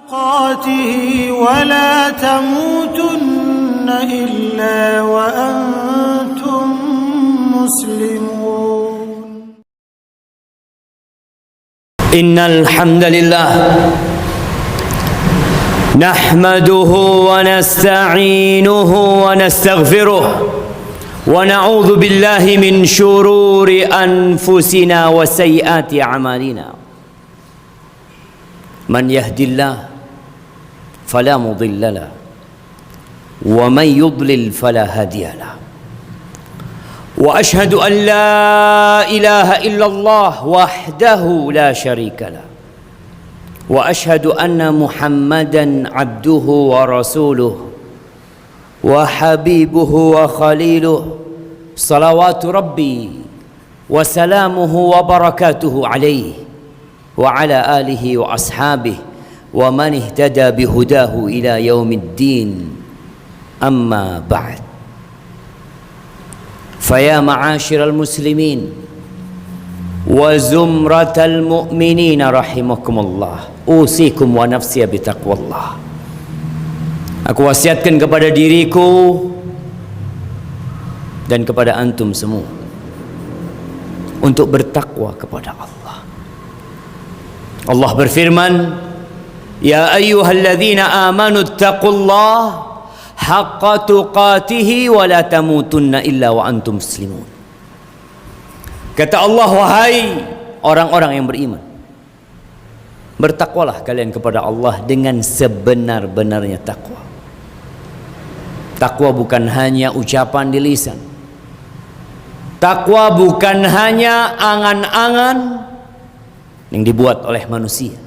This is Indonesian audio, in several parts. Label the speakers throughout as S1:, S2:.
S1: قاته ولا تموتن إلا وأنتم مسلمون.
S2: إن الحمد لله نحمده ونستعينه ونستغفره ونعوذ بالله من شرور أنفسنا وسيئات أعمالنا. من يهدي الله فلا مضل له ومن يضلل فلا هادي له. وأشهد أن لا إله إلا الله وحده لا شريك له. وأشهد أن محمدا عبده ورسوله وحبيبه وخليله صلوات ربي وسلامه وبركاته عليه وعلى آله وأصحابه ومن اهتدى بهداه إلى يوم الدين. أما بعد، فيا معاشر المسلمين وزمرة المؤمنين رحمكم الله، أوصيكم ونفسي بتقوى الله. Aku wasiatkan kepada diriku dan kepada antum semua untuk bertakwa kepada Allah. Allah berfirman, ya ayyuhalladzina amanu taqullaha haqqa tuqatihi wa la tamutunna illa wa antum muslimun. Kata Allah, wahai orang-orang yang beriman, bertakwalah kalian kepada Allah dengan sebenar-benarnya takwa. Takwa bukan hanya ucapan di lisan. Takwa bukan hanya angan-angan yang dibuat oleh manusia.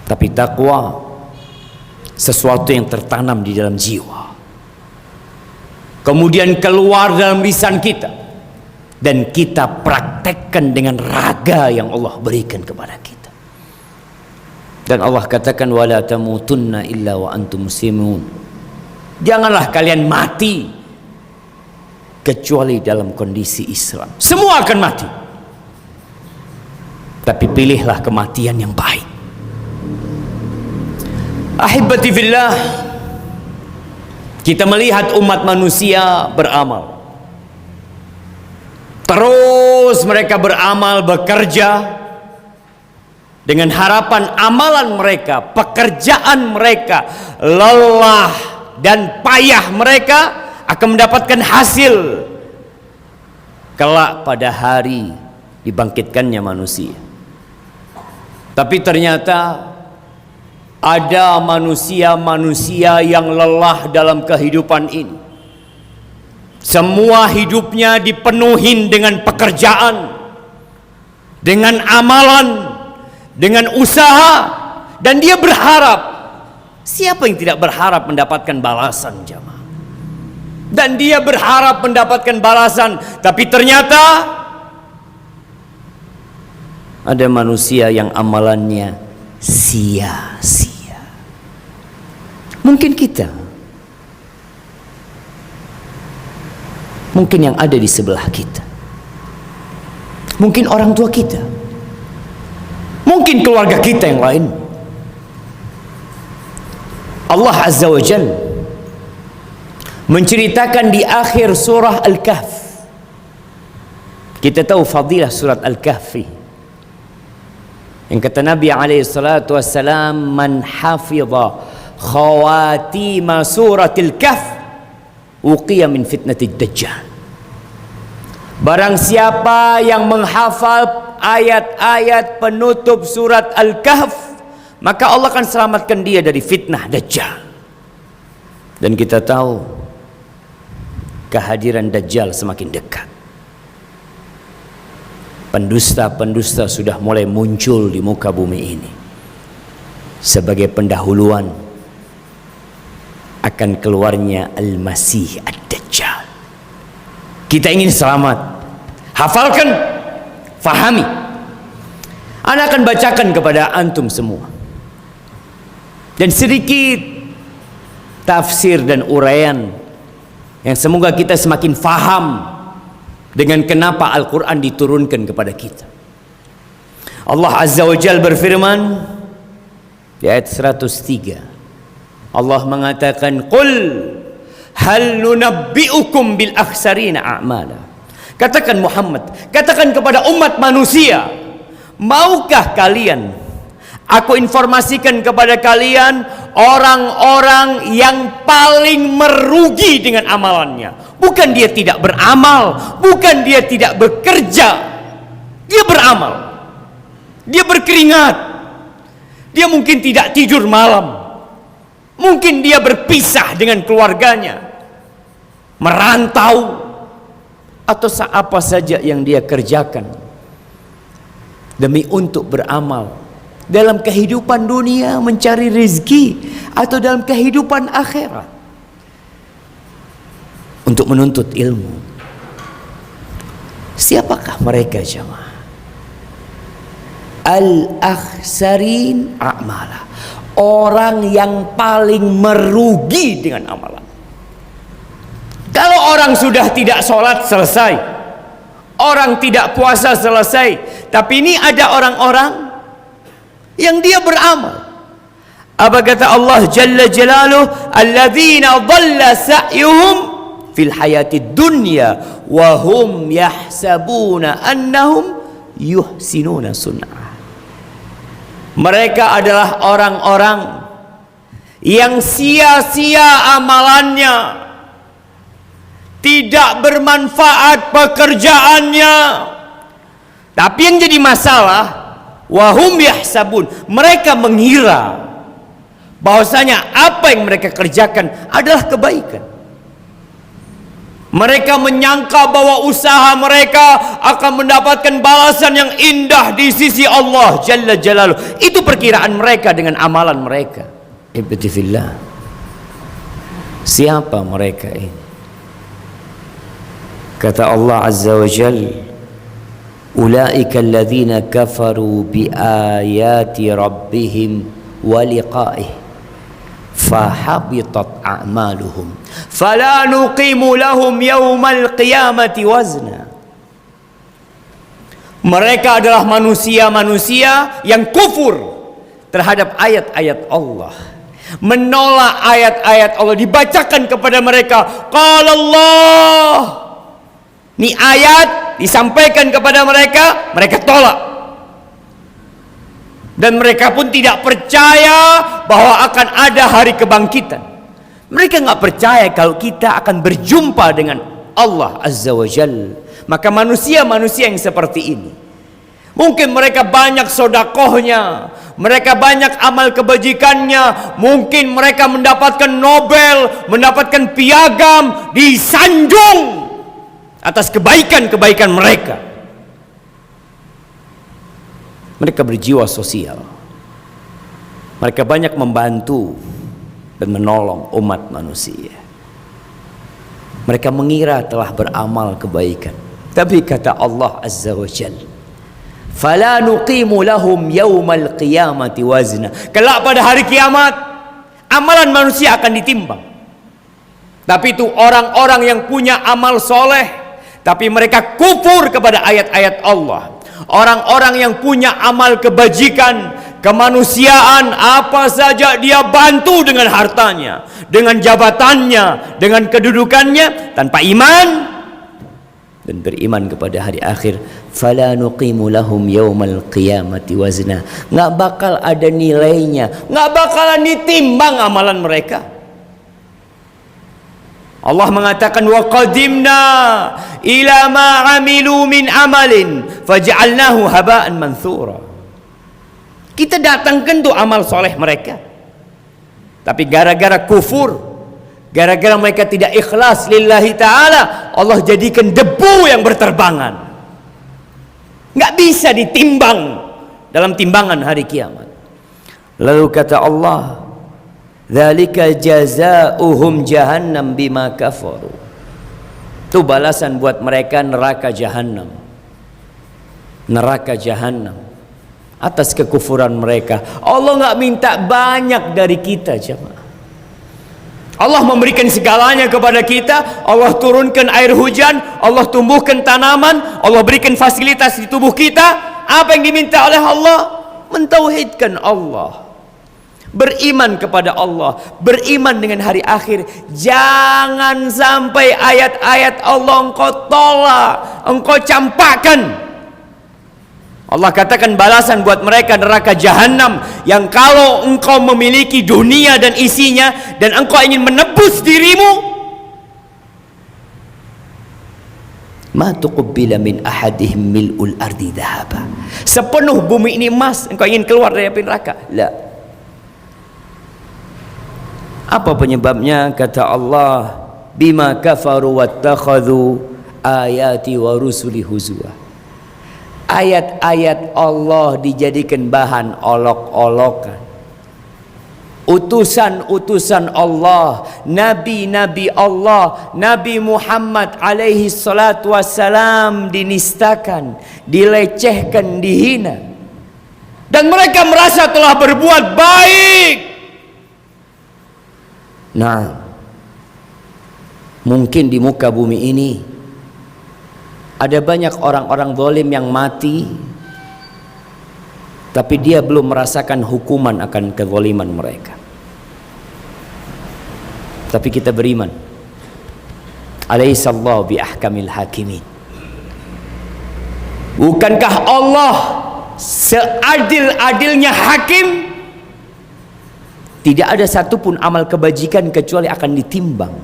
S2: Tapi takwa sesuatu yang tertanam di dalam jiwa, kemudian keluar dalam lisan kita, dan kita praktekkan dengan raga yang Allah berikan kepada kita. Dan Allah katakan, wala tamutunna illa wa antum muslimun. Janganlah kalian mati kecuali dalam kondisi Islam. Semua akan mati, tapi pilihlah kematian yang baik. Ahibati fillah, kita melihat umat manusia beramal. Terus mereka beramal, bekerja dengan harapan amalan mereka, pekerjaan mereka, lelah dan payah mereka akan mendapatkan hasil kelak pada hari dibangkitkannya manusia. Tapi ternyata ada manusia-manusia yang lelah dalam kehidupan ini. Semua hidupnya dipenuhi dengan pekerjaan, dengan amalan, dengan usaha, dan dia berharap. Siapa yang tidak berharap mendapatkan balasan, jamaah? Dan dia berharap mendapatkan balasan, tapi ternyata ada manusia yang amalannya sia-sia. Mungkin kita, mungkin yang ada di sebelah kita, mungkin orang tua kita, mungkin keluarga kita yang lain. Allah Azza wa Jalla menceritakan di akhir surah Al-Kahf. Kita tahu fadilah surat Al-Kahfi, yang kata Nabi alaihi salatu wassalam, man hafidha khawatima suratil kahf uqiya min fitnatid dajjal. Barang siapa yang menghafal ayat-ayat penutup surat Al-Kahf, maka Allah akan selamatkan dia dari fitnah Dajjal. Dan kita tahu kehadiran Dajjal semakin dekat. Pendusta-pendusta sudah mulai muncul di muka bumi ini sebagai pendahuluan akan keluarnya Al-Masih Ad-Dajjal. Kita ingin selamat, hafalkan, fahami. Ana akan bacakan kepada antum semua, dan sedikit tafsir dan uraian yang semoga kita semakin faham dengan kenapa Al-Quran diturunkan kepada kita. Allah Azza wa Jalla berfirman, Di ayat 103 Allah mengatakan, qul hal nunabbi'ukum bil akhsarina a'mala. Katakan Muhammad, katakan kepada umat manusia, maukah kalian aku informasikan kepada kalian orang-orang yang paling merugi dengan amalannya. Bukan dia tidak beramal, bukan dia tidak bekerja, dia beramal, dia berkeringat, dia mungkin tidak tidur malam, mungkin dia berpisah dengan keluarganya, merantau, atau apa saja yang dia kerjakan demi untuk beramal dalam kehidupan dunia, mencari rezeki, atau dalam kehidupan akhirat untuk menuntut ilmu. Siapakah mereka jemaah? Al-akhsarin a'mala, orang yang paling merugi dengan amalan. Kalau orang sudah tidak sholat selesai, orang tidak puasa selesai, tapi ini ada orang-orang yang dia beramal. Apa kata Allah Jalla Jalaluh? Alladzina dhalla sa'yuhum fil hayatid dunya wa hum yahsabuna annahum yuhsinuna sun'ah. Mereka adalah orang-orang yang sia-sia amalannya, tidak bermanfaat pekerjaannya. Tapi yang jadi masalah, wahum yahsabun, mereka mengira bahwasanya apa yang mereka kerjakan adalah kebaikan. Mereka menyangka bahwa usaha mereka akan mendapatkan balasan yang indah di sisi Allah Jalla Jalaluh. Itu perkiraan mereka dengan amalan mereka. Ibadillah, siapa mereka ini? Kata Allah Azza wa Jalla, ulaika alladzina kafaru bi ayati rabbihim wa liqa'ih fahabitat a'maluhum fala nuqimu lahum yawmal qiyamati wazna. Mereka adalah manusia-manusia yang kufur terhadap ayat-ayat Allah, menolak ayat-ayat Allah, dibacakan kepada mereka, qala Allah, ini ayat disampaikan kepada mereka, mereka tolak. Dan mereka pun tidak percaya bahwa akan ada hari kebangkitan. Mereka nggak percaya kalau kita akan berjumpa dengan Allah Azza wa Jalla. Maka manusia-manusia yang seperti ini, mungkin mereka banyak sodakohnya, mereka banyak amal kebajikannya, mungkin mereka mendapatkan Nobel, mendapatkan piagam, disanjung atas kebaikan-kebaikan mereka. Mereka berjiwa sosial, mereka banyak membantu dan menolong umat manusia. Mereka mengira telah beramal kebaikan, tapi kata Allah Azza wa Jalla, fala nuqimu lahum yawmal qiyamati wazna. Kelak pada hari kiamat, amalan manusia akan ditimbang. Tapi itu orang-orang yang punya amal soleh, tapi mereka kufur kepada ayat-ayat Allah. Orang-orang yang punya amal kebajikan, kemanusiaan, apa saja dia bantu dengan hartanya, dengan jabatannya, dengan kedudukannya, tanpa iman dan beriman kepada hari akhir, fala nuqimu lahum yaumal qiyamati wazna. Nggak bakal ada nilainya, nggak bakalan ditimbang amalan mereka. Allah mengatakan, wa qadimna ila ma amilu min amalin faj'alnahu haba'an manthura. Kita datangkan tuh amal soleh mereka, tapi gara-gara kufur, gara-gara mereka tidak ikhlas lillahi ta'ala, Allah jadikan debu yang berterbangan, nggak bisa ditimbang dalam timbangan hari kiamat. Lalu kata Allah, dzalika jazaohum jahannam bima kafaru. Itu balasan buat mereka neraka jahanam. Neraka jahanam atas kekufuran mereka. Allah nggak minta banyak dari kita, jemaah. Allah memberikan segalanya kepada kita. Allah turunkan air hujan, Allah tumbuhkan tanaman, Allah berikan fasilitas di tubuh kita. Apa yang diminta oleh Allah? Mentauhidkan Allah, beriman kepada Allah, beriman dengan hari akhir. Jangan sampai ayat-ayat Allah engkau tolak, engkau campakkan. Allah katakan balasan buat mereka neraka jahanam, yang kalau engkau memiliki dunia dan isinya dan engkau ingin menebus dirimu, ma tuqbila min ahadihim mil'ul ardi dhahaba. Sepenuh bumi ini emas, engkau ingin keluar dari api neraka? La. Apa penyebabnya? Kata Allah, bima kafaru wattakhadhu ayati wa rusuli huzwa. Ayat-ayat Allah dijadikan bahan olok-olokan. Utusan-utusan Allah, nabi-nabi Allah, Nabi Muhammad alaihi salatu wassalam dinistakan, dilecehkan, dihina. Dan mereka merasa telah berbuat baik. Nah, mungkin di muka bumi ini ada banyak orang-orang zalim yang mati, tapi dia belum merasakan hukuman akan kezaliman mereka. Tapi kita beriman. Alaihissallahu bi ahkamil hakimin. Bukankah Allah seadil-adilnya hakim? Tidak ada satupun amal kebajikan kecuali akan ditimbang.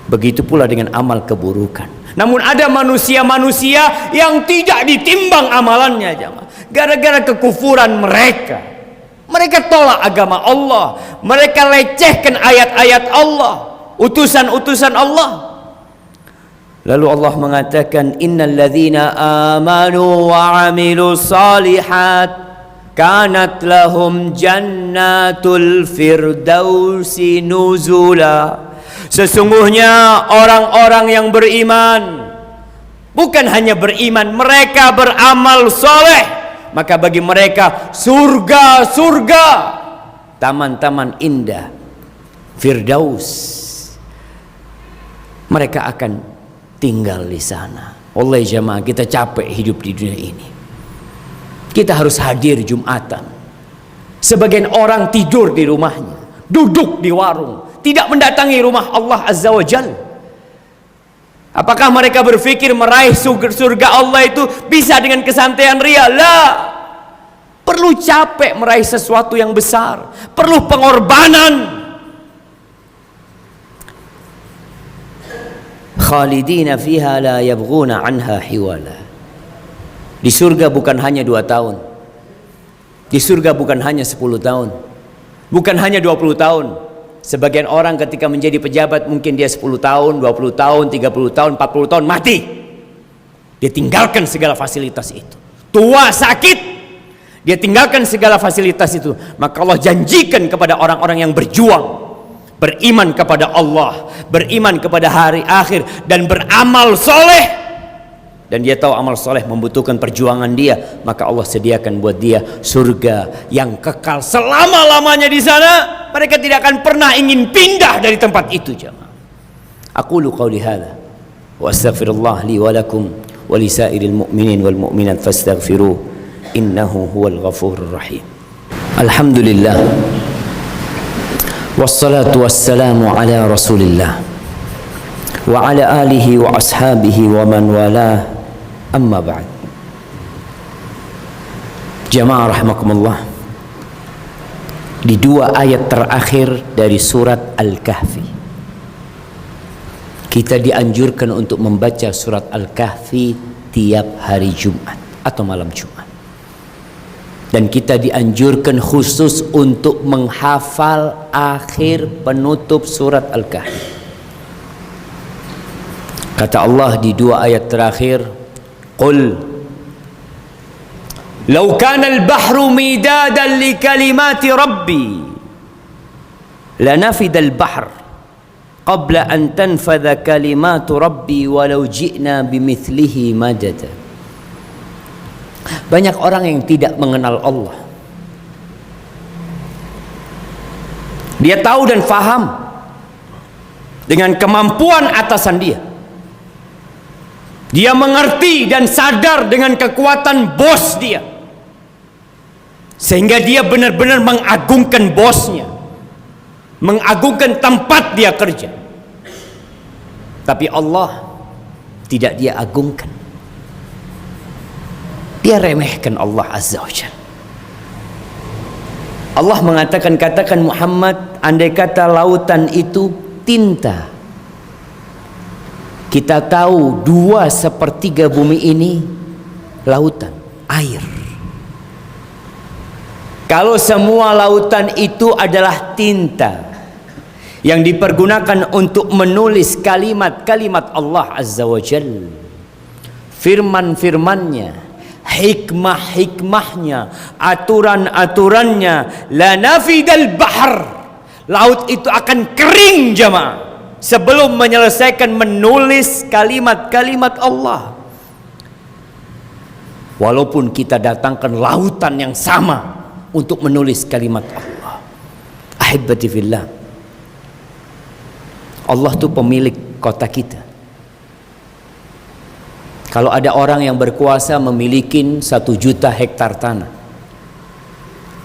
S2: Begitu pula dengan amal keburukan. Namun ada manusia-manusia yang tidak ditimbang amalannya, jemaah. Gara-gara kekufuran mereka. Mereka tolak agama Allah. Mereka lecehkan ayat-ayat Allah, utusan-utusan Allah. Lalu Allah mengatakan, innal ladzina amanu wa 'amilus shalihat kanat lahum jannatul firdausi nuzula. Sesungguhnya orang-orang yang beriman, bukan hanya beriman, mereka beramal soleh, maka bagi mereka surga-surga, taman-taman indah, firdaus. Mereka akan tinggal di sana. Oleh jemaah, kita capek hidup di dunia ini. Kita harus hadir Jumatan. Sebagian orang tidur di rumahnya, duduk di warung, tidak mendatangi rumah Allah Azza wa Jal. Apakah mereka berpikir meraih surga Allah itu bisa dengan kesantaian ria? La. Perlu capek meraih sesuatu yang besar, perlu pengorbanan. Khalidina fiha la yabghuna anha hiwala. Di surga bukan hanya 2 tahun. Di surga bukan hanya 10 tahun. Bukan hanya 20 tahun. Sebagian orang ketika menjadi pejabat mungkin dia 10 tahun, 20 tahun, 30 tahun, 40 tahun mati. Dia tinggalkan segala fasilitas itu. Tua, sakit, dia tinggalkan segala fasilitas itu. Maka Allah janjikan kepada orang-orang yang berjuang, beriman kepada Allah, beriman kepada hari akhir, dan beramal soleh. Dan dia tahu amal soleh membutuhkan perjuangan dia, maka Allah sediakan buat dia surga yang kekal selama-lamanya di sana. Mereka tidak akan pernah ingin pindah dari tempat itu, jemaah. Aqulu qauli hadza wa astaghfirullah li wa lakum wa li sairil mu'minin wal mu'minat fastaghfiruh innahu huwal ghafurur rahim. Alhamdulillah wassalatu wassalamu ala Rasulillah wa ala alihi wa ashabihi wa man walah. Amma ba'd. Jamaah rahimakumullah, di 2 ayat terakhir dari surat Al-Kahfi, kita dianjurkan untuk membaca surat Al-Kahfi tiap hari Jumat atau malam Jumat. Dan kita dianjurkan khusus untuk menghafal akhir penutup surat Al-Kahfi. Kata Allah di 2 ayat terakhir, Qul law kana al-bahru midadan li kalimati rabbi lanafida al-bahr qabla an tanfadha kalimatu rabbi walau ji'na bimithlihi madada. Banyak orang yang tidak mengenal Allah. Dia tahu dan faham dengan kemampuan atasan dia. Dia mengerti dan sadar dengan kekuatan bos dia. sehingga dia benar-benar mengagungkan bosnya, mengagungkan tempat dia kerja. Tapi Allah tidak dia agungkan, dia remehkan Allah Azza wa Jalla. Allah mengatakan, katakan Muhammad, andai kata lautan itu tinta, kita tahu 2/3 bumi ini lautan, air. Kalau semua lautan itu adalah tinta yang dipergunakan untuk menulis kalimat-kalimat Allah Azza wa Jalla, firman-firmannya, hikmah-hikmahnya, aturan-aturannya, la nafidal bahr, laut itu akan kering jemaah sebelum menyelesaikan menulis kalimat-kalimat Allah. Walaupun kita datangkan lautan yang sama untuk menulis kalimat Allah. Ahibati fillah, Allah itu pemilik kota kita. Kalau ada orang yang berkuasa memiliki 1 juta hektar tanah,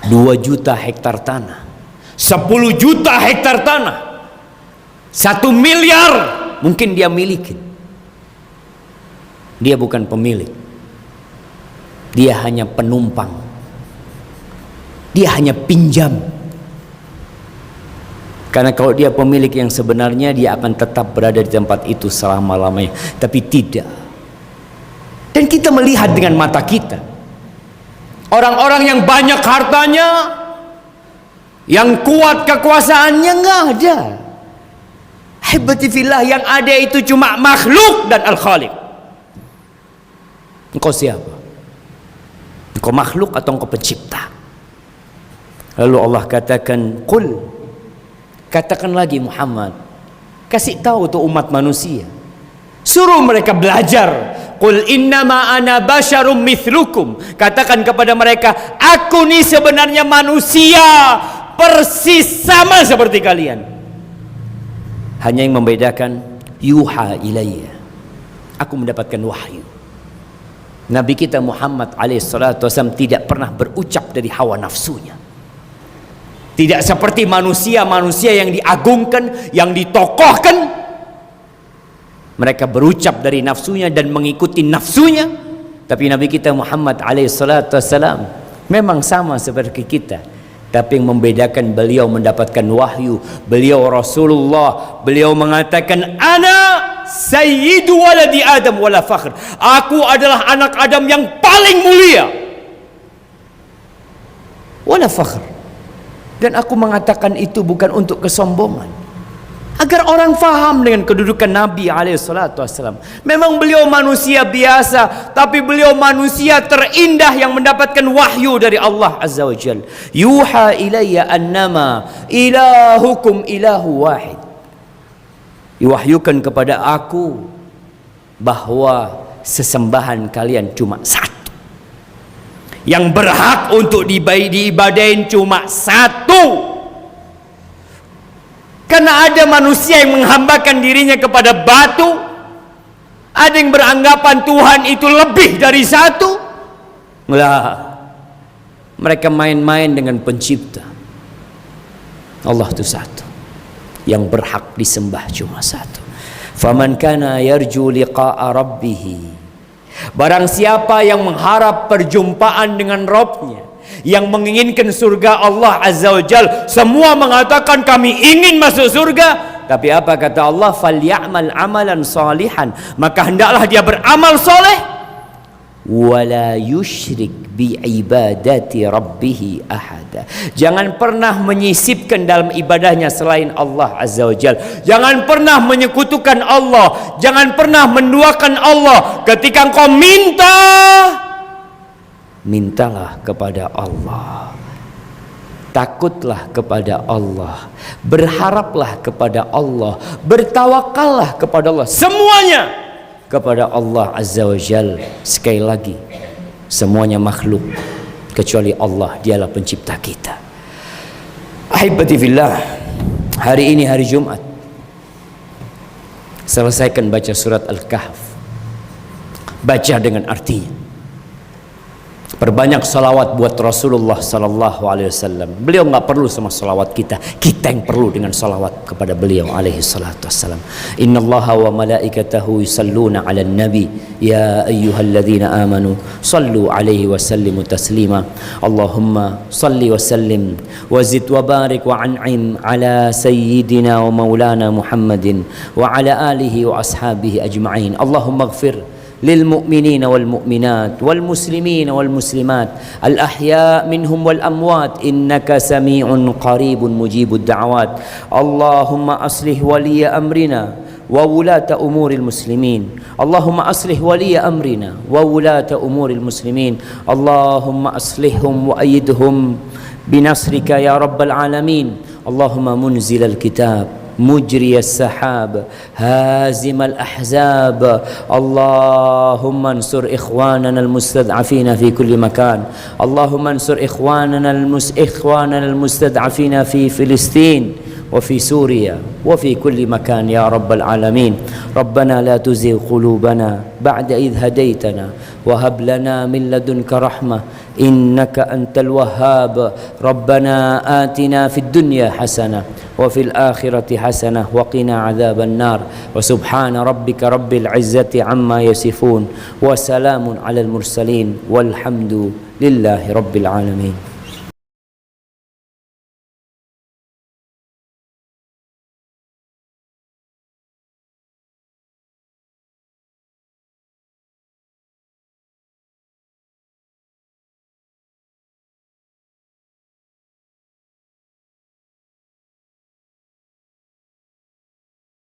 S2: 2 juta hektar tanah, 10 juta hektar tanah, 1 miliar mungkin dia miliki, dia bukan pemilik, dia hanya penumpang, dia hanya pinjam. Karena kalau dia pemilik yang sebenarnya, dia akan tetap berada di tempat itu selama-lamanya. Tapi tidak. Dan kita melihat dengan mata kita, orang-orang yang banyak hartanya, yang kuat kekuasaannya, nggak ada. Hibati fillah, yang ada itu cuma makhluk dan al-khaliq. Engkau siapa? Engkau makhluk atau engkau pencipta? Lalu Allah katakan, qul, katakan lagi Muhammad, kasih tahu tuh umat manusia, suruh mereka belajar. Qul innama ana basyarum mithlukum, katakan kepada mereka, aku nih sebenarnya manusia persis sama seperti kalian. Hanya yang membedakan, yuha ilayya, aku mendapatkan wahyu. Nabi kita Muhammad alaihissalam tidak pernah berucap dari hawa nafsunya. Tidak seperti manusia-manusia yang diagungkan, yang ditokohkan. Mereka berucap dari nafsunya dan mengikuti nafsunya. Tapi Nabi kita Muhammad alaihissalam memang sama seperti kita. Tapi yang membedakan, beliau mendapatkan wahyu. Beliau Rasulullah. Beliau mengatakan, ana sayyidu waladi Adam wala fakhr. Aku adalah anak Adam yang paling mulia. Wala fakhr. Dan aku mengatakan itu bukan untuk kesombongan, agar orang faham dengan kedudukan Nabi alaihissalam. Memang beliau manusia biasa, tapi beliau manusia terindah yang mendapatkan wahyu dari Allah Azza wa Jalla. Yuha ilayya annama ilahukum ilahu wahid. Diwahyukan kepada aku bahwa sesembahan kalian cuma satu. Yang berhak untuk diibadahin cuma satu. Karena ada manusia yang menghambakan dirinya kepada batu, ada yang beranggapan Tuhan itu lebih dari satu. Lah, mereka main-main dengan pencipta. Allah itu satu, yang berhak disembah cuma satu. Faman kana yarju liqa'a rabbih, barang siapa yang mengharap perjumpaan dengan Rabbnya, yang menginginkan surga Allah Azza wa Jal, semua mengatakan kami ingin masuk surga. Tapi apa kata Allah? Falyamal amalan salihan, maka hendaklah dia beramal soleh. Wala yusyrik biibadati rabbih ahada, jangan pernah menyisipkan dalam ibadahnya selain Allah Azza wa Jal. Jangan pernah menyekutukan Allah, jangan pernah menduakan Allah. Ketika engkau minta, mintalah kepada Allah, takutlah kepada Allah, berharaplah kepada Allah, bertawakallah kepada Allah, semuanya kepada Allah Azza wa Jal. Sekali lagi, semuanya makhluk kecuali Allah, dialah pencipta kita. Ahibati fillah, hari ini hari Jumat, selesaikan baca surat Al-Kahf, baca dengan artinya, Perbanyak salawat buat Rasulullah sallallahu alaihi wasallam. Beliau nggak perlu sama salawat kita, kita yang perlu dengan salawat kepada beliau alaihi salatu wassalam. Innallaha wa malaikatahu yusalluna 'alan nabi ya ayyuhalladzina amanu sallu 'alaihi wa sallimu taslima. Allahumma salli wa sallim wa zid wa barik wa an'im ala sayyidina wa maulana Muhammadin wa ala alihi wa ashabihi ajma'in. Allahumma ighfir للمؤمنين والمؤمنات والمسلمين والمسلمات الأحياء منهم والأموات إنك سميع قريب مجيب الدعوات. اللهم أصلح ولي أمرنا وولاة أمور المسلمين. اللهم أصلح ولي أمرنا وولاة أمور المسلمين. اللهم أصلحهم وأيدهم بنصرك يا رب العالمين. اللهم منزل الكتاب مجري السحاب هازم الأحزاب. اللهم انصر إخواننا المستضعفين في كل مكان. اللهم انصر إخواننا المستضعفين في فلسطين وفي سوريا وفي كل مكان يا رب العالمين. ربنا لا تزغ قلوبنا بعد إذ هديتنا وهب لنا من لدنك رحمة إنك أنت الوهاب. ربنا آتنا في الدنيا حسنة وفي الآخرة حسنة وقنا عذاب النار. وسبحان ربك رب العزة عما يصفون وسلام على المرسلين والحمد لله رب العالمين.